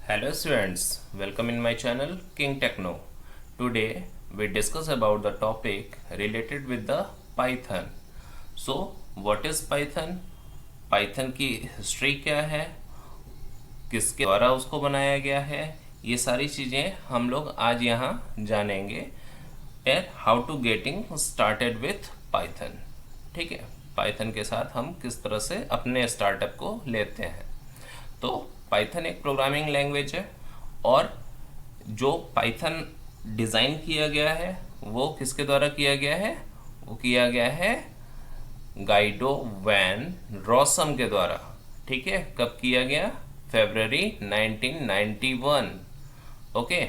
Hello students, welcome in my channel King Techno. Today we discuss about the topic related with the Python. So what is Python? Python की history क्या है, किसके द्वारा उसको बनाया गया है, ये सारी चीज़ें हम लोग आज यहाँ जानेंगे and how to getting started with Python. ठीक है, पाइथन के साथ हम किस तरह से अपने स्टार्टअप को लेते हैं। तो पाइथन एक प्रोग्रामिंग लैंग्वेज है और जो पाइथन डिज़ाइन किया गया है वो किसके द्वारा किया गया है, वो किया गया है गाइडो वैन रॉसम के द्वारा। ठीक है, कब किया गया? फरवरी 1991। ओके,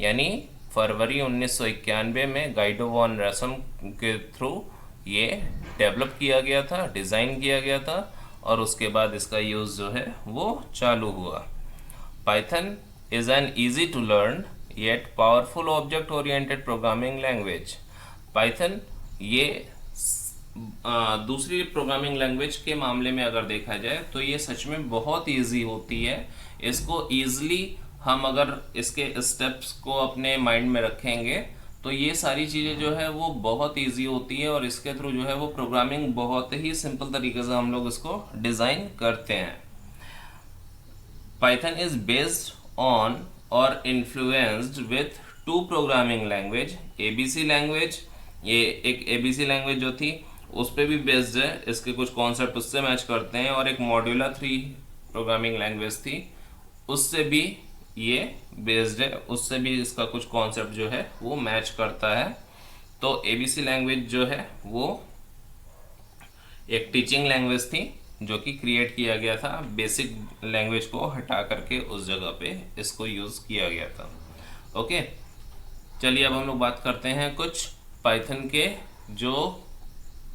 यानी फरवरी 1991 में गाइडो वैन रॉसम के थ्रू ये डेवलप किया गया था, डिज़ाइन किया गया था और उसके बाद इसका यूज़ जो है वो चालू हुआ। Python is an easy to learn yet powerful object oriented programming language. Python ये दूसरी प्रोग्रामिंग लैंग्वेज के मामले में अगर देखा जाए तो ये सच में बहुत ईजी होती है। इसको ईजिली हम अगर इसके स्टेप्स को अपने माइंड में रखेंगे तो ये सारी चीज़ें जो है वो बहुत इजी होती है और इसके थ्रू जो है वो प्रोग्रामिंग बहुत ही सिंपल तरीके से हम लोग इसको डिज़ाइन करते हैं। पाइथन इज बेस्ड ऑन और influenced with to programming language, ABC language. ये एक एबीसी लैंग्वेज जो थी उस पर भी बेस्ड है, इसके कुछ कॉन्सेप्ट उससे मैच करते हैं, और एक मॉड्यूला 3 प्रोग्रामिंग लैंग्वेज थी उससे भी ये बेस्ड है, उससे भी इसका कुछ कॉन्सेप्ट जो है वो मैच करता है। तो एबीसी लैंग्वेज जो है वो एक टीचिंग लैंग्वेज थी जो कि क्रिएट किया गया था, बेसिक लैंग्वेज को हटा करके उस जगह पे इसको यूज़ किया गया था। ओके, चलिए अब हम लोग बात करते हैं कुछ पाइथन के जो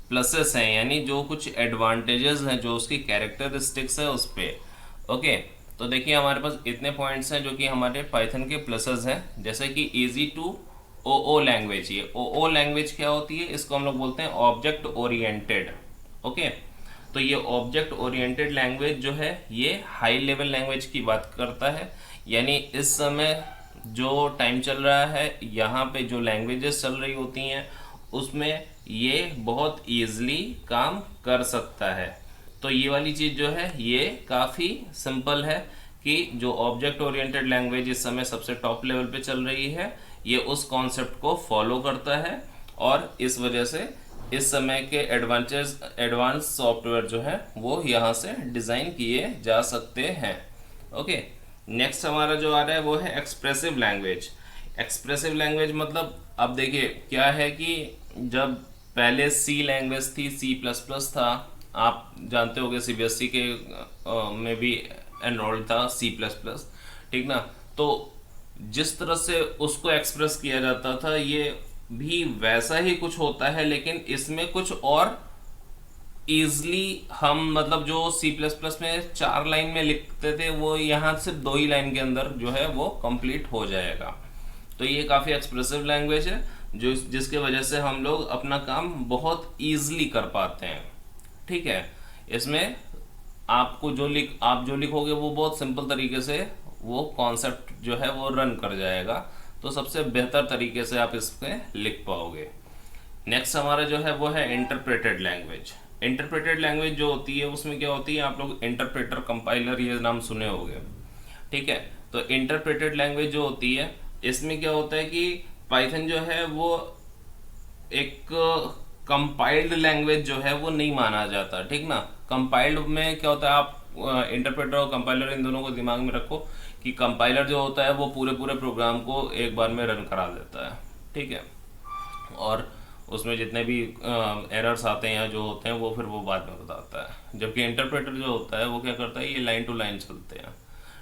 प्लसेस हैं, यानी जो कुछ एडवांटेजेस हैं, जो उसकी कैरेक्टरिस्टिक्स है उस पर। ओके, तो देखिए हमारे पास इतने पॉइंट्स हैं जो कि हमारे पाइथन के प्लसेस हैं, जैसे कि इजी टू ओओ लैंग्वेज। ये ओओ लैंग्वेज क्या होती है? इसको हम लोग बोलते हैं ऑब्जेक्ट ओरिएंटेड। ओके, तो ये ऑब्जेक्ट ओरिएंटेड लैंग्वेज जो है ये हाई लेवल लैंग्वेज की बात करता है, यानी इस समय जो टाइम चल रहा है यहाँ पे जो लैंग्वेजेस चल रही होती हैं उसमें ये बहुत ईजिली काम कर सकता है। तो ये वाली चीज़ जो है ये काफ़ी सिंपल है कि जो ऑब्जेक्ट ओरिएंटेड लैंग्वेज इस समय सबसे टॉप लेवल पे चल रही है ये उस कॉन्सेप्ट को फॉलो करता है और इस वजह से इस समय के एडवांस सॉफ्टवेयर जो है वो यहाँ से डिज़ाइन किए जा सकते हैं। ओके, नेक्स्ट हमारा जो आ रहा है वो है एक्सप्रेसिव लैंग्वेज। एक्सप्रेसिव लैंग्वेज मतलब अब देखिए क्या है कि जब पहले सी लैंग्वेज थी, सी प्लस प्लस था, आप जानते होंगे सीबीएसई के में भी एनरोल्ड था सी प्लस प्लस, ठीक ना। तो जिस तरह से उसको एक्सप्रेस किया जाता था ये भी वैसा ही कुछ होता है, लेकिन इसमें कुछ और ईजली हम मतलब जो सी प्लस प्लस में 4 लाइन में लिखते थे वो यहाँ सिर्फ 2 ही लाइन के अंदर जो है वो कंप्लीट हो जाएगा। तो ये काफ़ी एक्सप्रेसिव लैंग्वेज है जो जिसके वजह से हम लोग अपना काम बहुत ईजिली कर पाते हैं। ठीक है, इसमें आपको आप जो लिखोगे वो बहुत सिंपल तरीके से वो कॉन्सेप्ट जो है वो रन कर जाएगा, तो सबसे बेहतर तरीके से आप इसमें लिख पाओगे। नेक्स्ट हमारा जो है वो है इंटरप्रेटेड लैंग्वेज। इंटरप्रेटेड लैंग्वेज जो होती है उसमें क्या होती है, आप लोग इंटरप्रेटर, कंपाइलर ये नाम सुने होंगे। ठीक है, तो इंटरप्रेटेड लैंग्वेज जो होती है इसमें क्या होता है कि पाइथन जो है वो एक कंपाइल्ड लैंग्वेज जो है वो नहीं माना जाता। ठीक ना, कंपाइल्ड में क्या होता है, आप इंटरप्रेटर और कंपाइलर इन दोनों को दिमाग में रखो कि कंपाइलर जो होता है वो पूरे प्रोग्राम को एक बार में रन करा देता है। ठीक है, और उसमें जितने भी एरर्स आते हैं या जो होते हैं वो फिर वो बाद में बताता है, जबकि इंटरप्रेटर जो होता है वो क्या करता है, ये लाइन टू लाइन चलते हैं।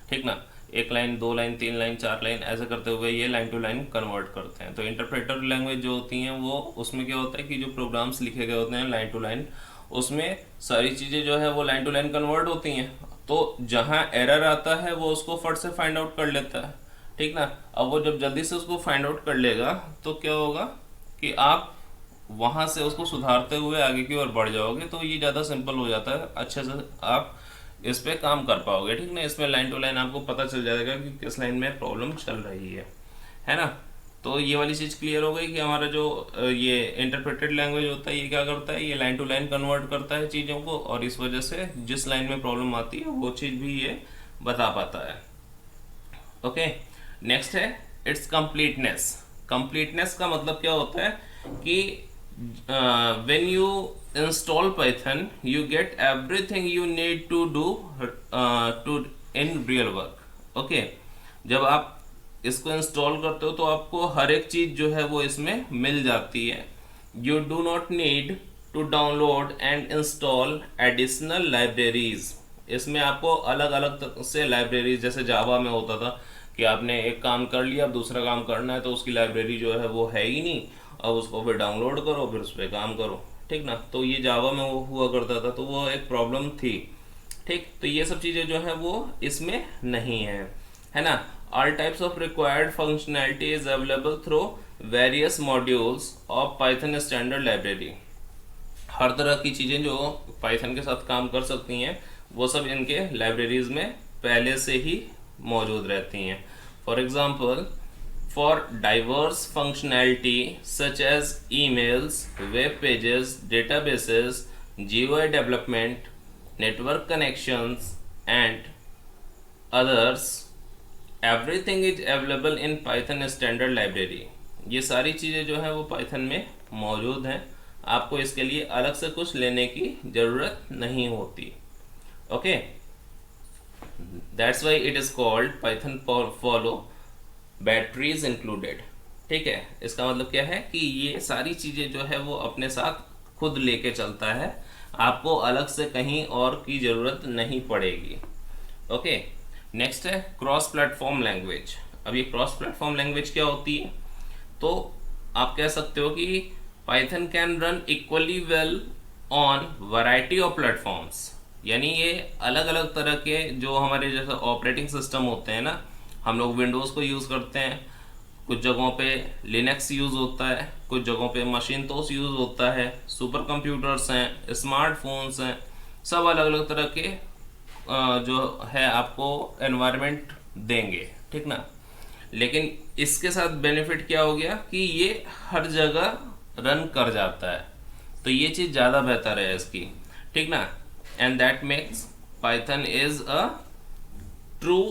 ठीक ना, 1 लाइन, 2 लाइन, 3 लाइन, 4 लाइन ऐसे करते हुए ये लाइन टू लाइन कन्वर्ट करते हैं। तो इंटरप्रेटर लैंग्वेज जो होती हैं वो उसमें क्या होता है कि जो प्रोग्राम्स लिखे गए होते हैं लाइन टू लाइन उसमें सारी चीज़ें जो है वो लाइन टू लाइन कन्वर्ट होती हैं। तो जहाँ एरर आता है वो उसको फट से फाइंड आउट कर लेता है। ठीक ना, अब वो जब जल्दी से उसको फाइंड आउट कर लेगा तो क्या होगा कि आप वहाँ से उसको सुधारते हुए आगे की ओर बढ़ जाओगे, तो ये ज़्यादा सिंपल हो जाता है, अच्छे से आप इस पे काम कर पाओगे, ठीक ना। इसमें लाइन टू लाइन आपको पता चल जाएगा कि किस लाइन में प्रॉब्लम चल रही है ना। तो ये वाली चीज़ क्लियर हो गई कि हमारा जो ये इंटरप्रेटेड लैंग्वेज होता है ये क्या करता है, ये लाइन टू लाइन कन्वर्ट करता है चीज़ों को, और इस वजह से जिस लाइन में प्रॉब्लम आती है वो चीज़ भी ये बता पाता है। ओके, नेक्स्ट है इट्स कंप्लीटनेस। कंप्लीटनेस का मतलब क्या होता है कि when you install Python you get everything you need to do to in real work. Okay, जब आप इसको इंस्टॉल करते हो तो आपको हर एक चीज़ जो है वो इसमें मिल जाती है। You do not need to download and install additional libraries. इसमें आपको अलग अलग से लाइब्रेरीज, जैसे जावा में होता था कि आपने एक काम कर लिया, अब दूसरा काम करना है तो उसकी लाइब्रेरी जो है वो है ही नहीं, अब उसको फिर डाउनलोड करो फिर उस पर काम करो, ठीक ना। तो ये जावा में वो हुआ करता था, तो वो एक प्रॉब्लम थी, ठीक। तो ये सब चीज़ें जो है वो इसमें नहीं है ना। All types of required functionality is available through various modules of Python standard library. हर तरह की चीज़ें जो पाइथन के साथ काम कर सकती हैं वो सब इनके लाइब्रेरीज में पहले से ही मौजूद रहती हैं। For example, for diverse functionality such as emails, web pages, databases, GUI development, network connections and others, everything is available in Python standard library। ये सारी चीज़ें जो है वो Python में मौजूद हैं, आपको इसके लिए अलग से कुछ लेने की ज़रूरत नहीं होती। Okay, that's why it is called Python follow batteries included। ठीक है, इसका मतलब क्या है कि ये सारी चीज़ें जो है वो अपने साथ खुद लेके चलता है, आपको अलग से कहीं और की ज़रूरत नहीं पड़ेगी। ओके, नेक्स्ट है क्रॉस प्लेटफॉर्म लैंग्वेज। अब ये क्रॉस प्लेटफॉर्म लैंग्वेज क्या होती है, तो आप कह सकते हो कि Python can run equally well on variety of platforms. यानी ये अलग अलग तरह के जो हमारे जैसे ऑपरेटिंग सिस्टम होते हैं ना, हम लोग विंडोज़ को यूज़ करते हैं, कुछ जगहों पे लिनक्स यूज़ होता है, कुछ जगहों पे मशीनतोस यूज़ होता है, सुपर कंप्यूटर्स हैं, स्मार्टफोन्स हैं, सब अलग अलग तरह के जो है आपको एनवायरनमेंट देंगे, ठीक ना। लेकिन इसके साथ बेनिफिट क्या हो गया कि ये हर जगह रन कर जाता है, तो ये चीज़ ज़्यादा बेहतर है इसकी, ठीक ना। And that makes Python is a true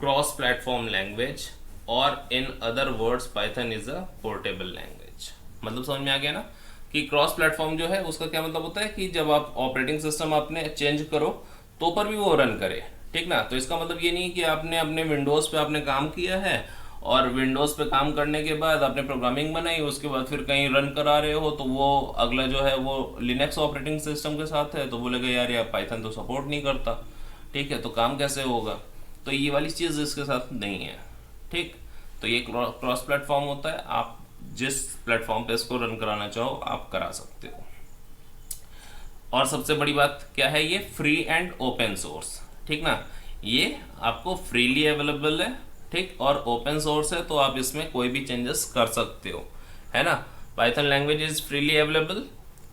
cross platform language, और in other words Python is a portable language. मतलब समझ में आ गया ना कि क्रॉस प्लेटफॉर्म जो है उसका क्या मतलब होता है कि जब आप ऑपरेटिंग सिस्टम आपने चेंज करो तो पर भी वो रन करे, ठीक ना। तो इसका मतलब ये नहीं कि आपने अपने विंडोज़ पे आपने काम किया है और विंडोज़ पे काम करने के बाद आपने प्रोग्रामिंग बनाई, उसके बाद फिर कहीं रन करा रहे हो तो वो अगला जो है वो लिनक्स ऑपरेटिंग सिस्टम के साथ है, तो बोलेगा यार यार पाइथन तो सपोर्ट नहीं करता, ठीक है, तो काम कैसे होगा। तो ये वाली चीज़ इसके साथ नहीं है, ठीक। तो ये क्रॉस प्लेटफॉर्म होता है, आप जिस प्लेटफॉर्म पे इसको रन कराना चाहो आप करा सकते हो। और सबसे बड़ी बात क्या है, ये फ्री एंड ओपन सोर्स, ठीक ना। ये आपको फ्रीली अवेलेबल है, ठीक, और ओपन सोर्स है, तो आप इसमें कोई भी चेंजेस कर सकते हो, है ना। Python language is freely available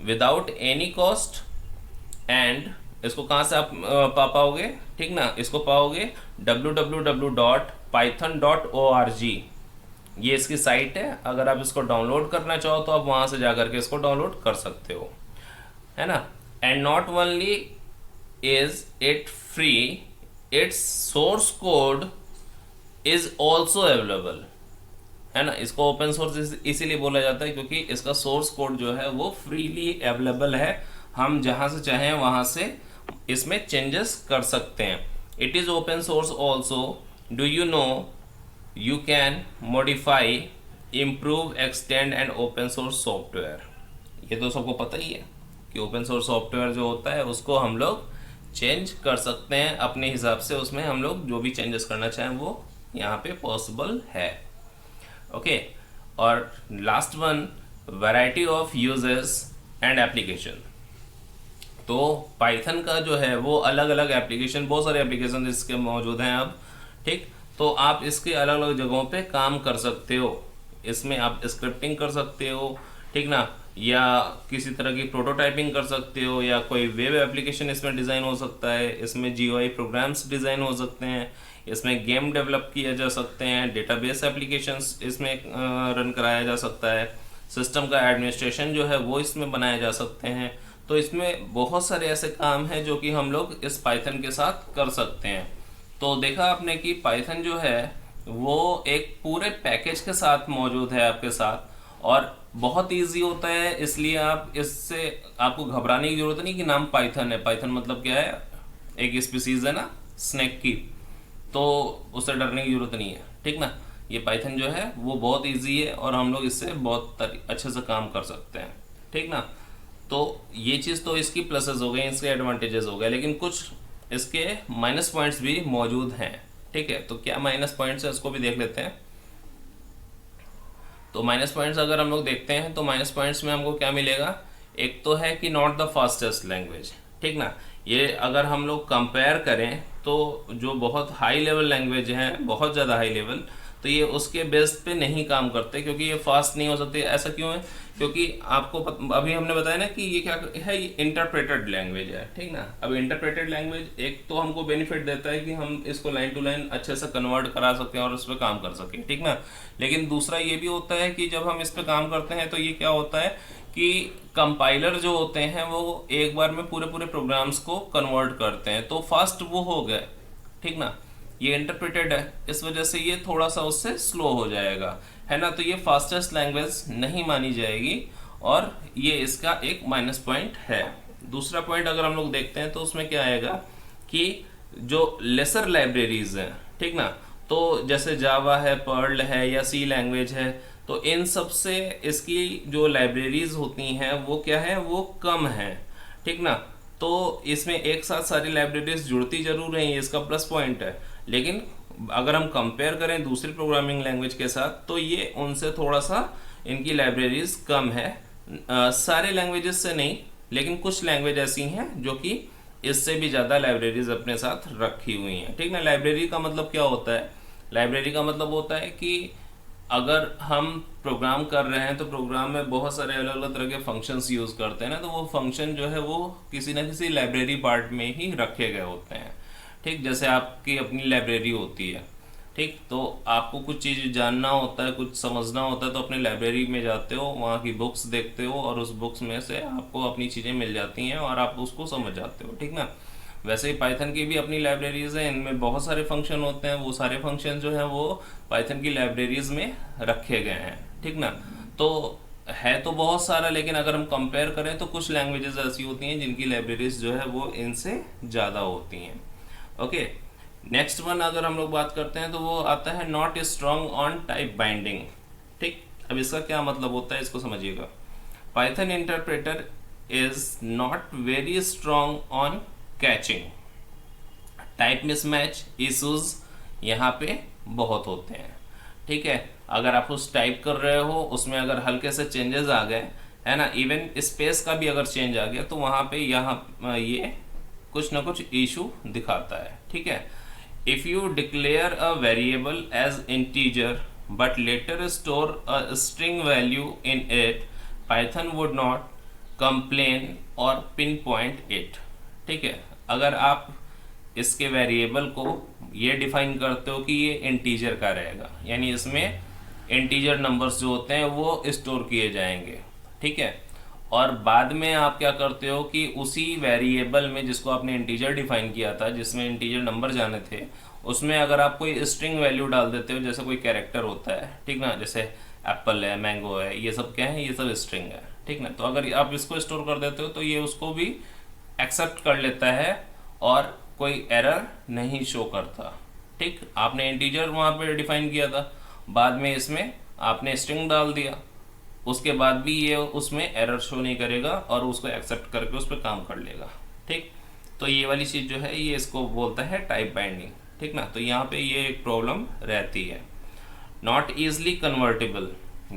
without any cost, and इसको कहाँ से आप पा पाओगे, ठीक ना। इसको पाओगे www.python.org, ये इसकी साइट है। अगर आप इसको डाउनलोड करना चाहो तो आप वहाँ से जा करके इसको डाउनलोड कर सकते हो, है ना। And not only is it free, it's source code is also available, है ना। इसको ओपन सोर्स इसीलिए बोला जाता है क्योंकि इसका सोर्स कोड जो है वो फ्रीली अवेलेबल है, हम जहाँ से चाहें वहाँ से इसमें चेंजेस कर सकते हैं। It is open source also, do you know you can modify, improve, extend and open source software. ये तो सबको पता ही है कि ओपन सोर्स सॉफ्टवेयर जो होता है उसको हम लोग चेंज कर सकते हैं अपने हिसाब से, उसमें हम लोग जो भी चेंजेस करना चाहें वो यहाँ पे पॉसिबल है। ओके, और last one, variety of uses and application. तो पाइथन का जो है वो अलग अलग एप्लीकेशन, बहुत सारे एप्लीकेशन इसके मौजूद हैं अब, ठीक। तो आप इसके अलग अलग जगहों पे काम कर सकते हो, इसमें आप स्क्रिप्टिंग कर सकते हो, ठीक ना। या किसी तरह की प्रोटोटाइपिंग कर सकते हो, या कोई वेब एप्लीकेशन इसमें डिज़ाइन हो सकता है, इसमें जीयूआई प्रोग्राम्स डिज़ाइन हो सकते हैं, इसमें गेम डेवलप किया जा सकते हैं, डेटाबेस एप्लीकेशंस इसमें रन कराया जा सकता है, सिस्टम का एडमिनिस्ट्रेशन जो है वो इसमें बनाए जा सकते हैं। तो इसमें बहुत सारे ऐसे काम हैं जो कि हम लोग इस पाइथन के साथ कर सकते हैं। तो देखा आपने कि पाइथन जो है वो एक पूरे पैकेज के साथ मौजूद है आपके साथ, और बहुत इजी होता है, इसलिए आप इससे आपको घबराने की जरूरत नहीं कि नाम पाइथन है। पाइथन मतलब क्या है, एक स्पीसीज है ना स्नेक की, तो उससे डरने की जरूरत नहीं है, ठीक ना। ये पाइथन जो है वो बहुत इजी है और हम लोग इससे बहुत अच्छे से काम कर सकते हैं, ठीक ना। तो ये चीज़ तो इसकी प्लसेस हो गई, इसके एडवांटेजेस हो गए, लेकिन कुछ इसके माइनस पॉइंट्स भी मौजूद हैं, ठीक है। तो क्या माइनस पॉइंट्स है उसको भी देख लेते हैं। तो माइनस पॉइंट्स अगर हम लोग देखते हैं तो माइनस पॉइंट्स में हमको क्या मिलेगा, एक तो है कि नॉट द फास्टेस्ट लैंग्वेज, ठीक ना। ये अगर हम लोग कंपेयर करें तो जो बहुत हाई लेवल लैंग्वेज हैं, बहुत ज़्यादा हाई लेवल, तो ये उसके बेस पे नहीं काम करते, क्योंकि ये फास्ट नहीं हो सकते। ऐसा क्यों है, क्योंकि आपको अभी हमने बताया ना कि ये क्या है, ये इंटरप्रेटेड लैंग्वेज है, ठीक ना। अब इंटरप्रेटेड लैंग्वेज एक तो हमको बेनिफिट देता है कि हम इसको लाइन टू लाइन अच्छे से कन्वर्ट करा सकते हैं और उस पर काम कर सकें, ठीक ना। लेकिन दूसरा ये भी होता है कि जब हम इस पर काम करते हैं तो ये क्या होता है कि कंपाइलर जो होते हैं वो एक बार में पूरे पूरे प्रोग्राम्स को कन्वर्ट करते हैं, तो फास्ट वो हो गए, ठीक ना। ये इंटरप्रेटेड है, इस वजह से ये थोड़ा सा उससे स्लो हो जाएगा, है ना। तो ये फास्टेस्ट लैंग्वेज नहीं मानी जाएगी, और ये इसका एक माइनस पॉइंट है। दूसरा पॉइंट अगर हम लोग देखते हैं तो उसमें क्या आएगा कि जो लेसर लाइब्रेरीज हैं, ठीक ना, तो जैसे जावा है, पर्ल है, या सी लैंग्वेज है, तो इन सब से इसकी जो लाइब्रेरीज होती हैं वो क्या है, वो कम है, ठीक ना। तो इसमें एक साथ सारी लाइब्रेरीज जुड़ती जरूर हैं, ये इसका प्लस पॉइंट है, लेकिन अगर हम कंपेयर करें दूसरी प्रोग्रामिंग लैंग्वेज के साथ तो ये उनसे थोड़ा सा इनकी लाइब्रेरीज कम है। सारे लैंग्वेजेस से नहीं, लेकिन कुछ लैंग्वेज ऐसी हैं जो कि इससे भी ज़्यादा लाइब्रेरीज अपने साथ रखी हुई हैं, ठीक ना। लाइब्रेरी का मतलब क्या होता है, लाइब्रेरी का मतलब होता है कि अगर हम प्रोग्राम कर रहे हैं तो प्रोग्राम में बहुत सारे अलग अलग तरह के फंक्शंस यूज़ करते हैं ना, तो वो फंक्शन जो है वो किसी न किसी लाइब्रेरी पार्ट में ही रखे गए होते हैं, ठीक। जैसे आपकी अपनी लाइब्रेरी होती है, ठीक, तो आपको कुछ चीज़ जानना होता है, कुछ समझना होता है, तो अपने लाइब्रेरी में जाते हो, वहाँ की बुक्स देखते हो, और उस बुक्स में से आपको अपनी चीज़ें मिल जाती हैं और आप उसको समझ जाते हो, ठीक ना। वैसे ही पाइथन की भी अपनी लाइब्रेरीज हैं, इनमें बहुत सारे फंक्शन होते हैं, वो सारे फंक्शन जो हैं वो पाइथन की लाइब्रेरीज में रखे गए हैं, ठीक ना। तो है तो बहुत सारा, लेकिन अगर हम कंपेयर करें तो कुछ लैंग्वेजेस ऐसी होती हैं जिनकी लाइब्रेरीज जो है वो इनसे ज़्यादा होती हैं। ओके, नेक्स्ट वन अगर हम लोग बात करते हैं तो वो आता है not strong on type binding, ठीक। अब इसका क्या मतलब होता है इसको समझिएगा। Python interpreter is not very strong on catching type mismatch issues, यहाँ पे बहुत होते हैं, ठीक है। अगर आप उस टाइप कर रहे हो, उसमें अगर हल्के से चेंजेस आ गए, है ना, इवन स्पेस का भी अगर चेंज आ गया, तो वहाँ पे यहाँ ये कुछ ना कुछ इशू दिखाता है, ठीक है। If you declare a variable as integer but later store a string value in it, Python would not complain or pinpoint it, ठीक है। अगर आप इसके वेरिएबल को ये डिफाइन करते हो कि ये इंटीजर का रहेगा, यानी इसमें इंटीजर नंबर्स जो होते हैं वो स्टोर किए जाएंगे, ठीक है, और बाद में आप क्या करते हो कि उसी वेरिएबल में जिसको आपने इंटीजर डिफाइन किया था, जिसमें इंटीजर नंबर जाने थे, उसमें अगर आप कोई स्ट्रिंग वैल्यू डाल देते हो, जैसे कोई कैरेक्टर होता है, ठीक ना, जैसे एप्पल है, मैंगो है, ये सब क्या है, ये सब स्ट्रिंग है, ठीक ना। तो अगर आप इसको स्टोर कर देते हो तो ये उसको भी एक्सेप्ट कर लेता है और कोई एरर नहीं शो करता, ठीक। आपने इंटीजर वहाँ पे डिफाइन किया था, बाद में इसमें आपने स्ट्रिंग डाल दिया, उसके बाद भी ये उसमें एरर शो नहीं करेगा और उसको एक्सेप्ट करके उस पर काम कर लेगा, ठीक। तो ये वाली चीज़ जो है ये इसको बोलता है टाइप बाइंडिंग, ठीक ना। तो यहाँ पे ये एक प्रॉब्लम रहती है। नॉट ईजली कन्वर्टेबल,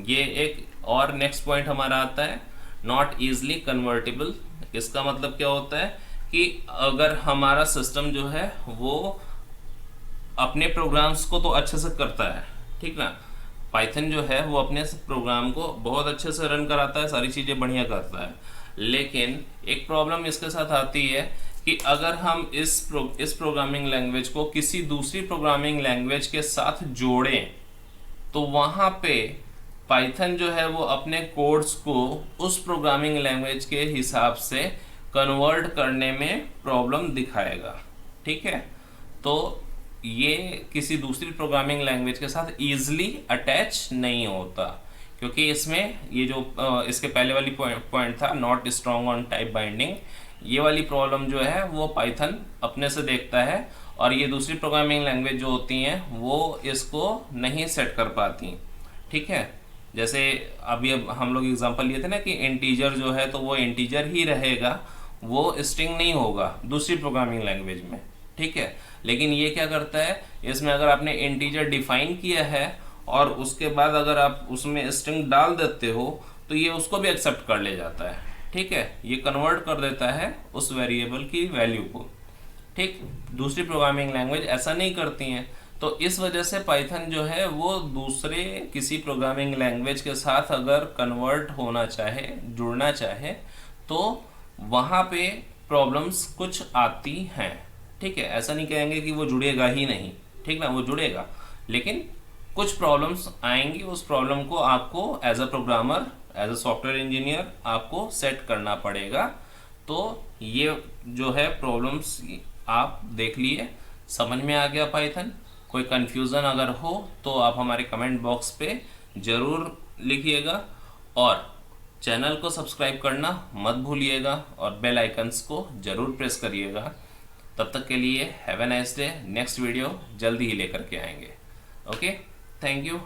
ये एक और नेक्स्ट पॉइंट हमारा आता है, नॉट ईजली कन्वर्टेबल। इसका मतलब क्या होता है कि अगर हमारा सिस्टम जो है वो अपने प्रोग्राम्स को तो अच्छे से करता है, ठीक ना, पाइथन जो है वो अपने प्रोग्राम को बहुत अच्छे से रन कराता है, सारी चीज़ें बढ़िया करता है। लेकिन एक प्रॉब्लम इसके साथ आती है कि अगर हम इस प्रोग्रामिंग लैंग्वेज को किसी दूसरी प्रोग्रामिंग लैंग्वेज के साथ जोड़ें तो वहाँ पे पाइथन जो है वो अपने कोड्स को उस प्रोग्रामिंग लैंग्वेज के हिसाब से कन्वर्ट करने में प्रॉब्लम दिखाएगा। ठीक है, तो ये किसी दूसरी प्रोग्रामिंग लैंग्वेज के साथ ईजिली अटैच नहीं होता, क्योंकि इसमें ये जो इसके पहले वाली पॉइंट था not strong on type binding, ये वाली प्रॉब्लम जो है वो पाइथन अपने से देखता है और ये दूसरी प्रोग्रामिंग लैंग्वेज जो होती हैं वो इसको नहीं सेट कर पाती। ठीक है, जैसे अभी अब हम लोग एग्जांपल लिए थे ना कि इंटीजर जो है तो वो इंटीजर ही रहेगा, वो स्ट्रिंग नहीं होगा दूसरी प्रोग्रामिंग लैंग्वेज में। ठीक है, लेकिन ये क्या करता है, इसमें अगर आपने इंटीजर डिफाइन किया है और उसके बाद अगर आप उसमें स्ट्रिंग डाल देते हो तो ये उसको भी एक्सेप्ट कर ले जाता है। ठीक है, ये कन्वर्ट कर देता है उस वेरिएबल की वैल्यू को। ठीक, दूसरी प्रोग्रामिंग लैंग्वेज ऐसा नहीं करती हैं। तो इस वजह से पाइथन जो है वो दूसरे किसी प्रोग्रामिंग लैंग्वेज के साथ अगर कन्वर्ट होना चाहे, जुड़ना चाहे, तो वहाँ पे प्रॉब्लम्स कुछ आती हैं। ठीक है, ऐसा नहीं कहेंगे कि वो जुड़ेगा ही नहीं, ठीक ना, वो जुड़ेगा, लेकिन कुछ प्रॉब्लम्स आएंगी। उस प्रॉब्लम को आपको as a programmer, as a software engineer आपको सेट करना पड़ेगा। तो ये जो है प्रॉब्लम्स आप देख लिए, समझ में आ गया पाइथन। कोई कन्फ्यूज़न अगर हो तो आप हमारे कमेंट बॉक्स पे ज़रूर लिखिएगा और चैनल को सब्सक्राइब करना मत भूलिएगा और बेल आइकन्स को ज़रूर प्रेस करिएगा। तब तक के लिए have a nice day. Next video जल्दी ही लेकर के आएंगे। Okay, thank you.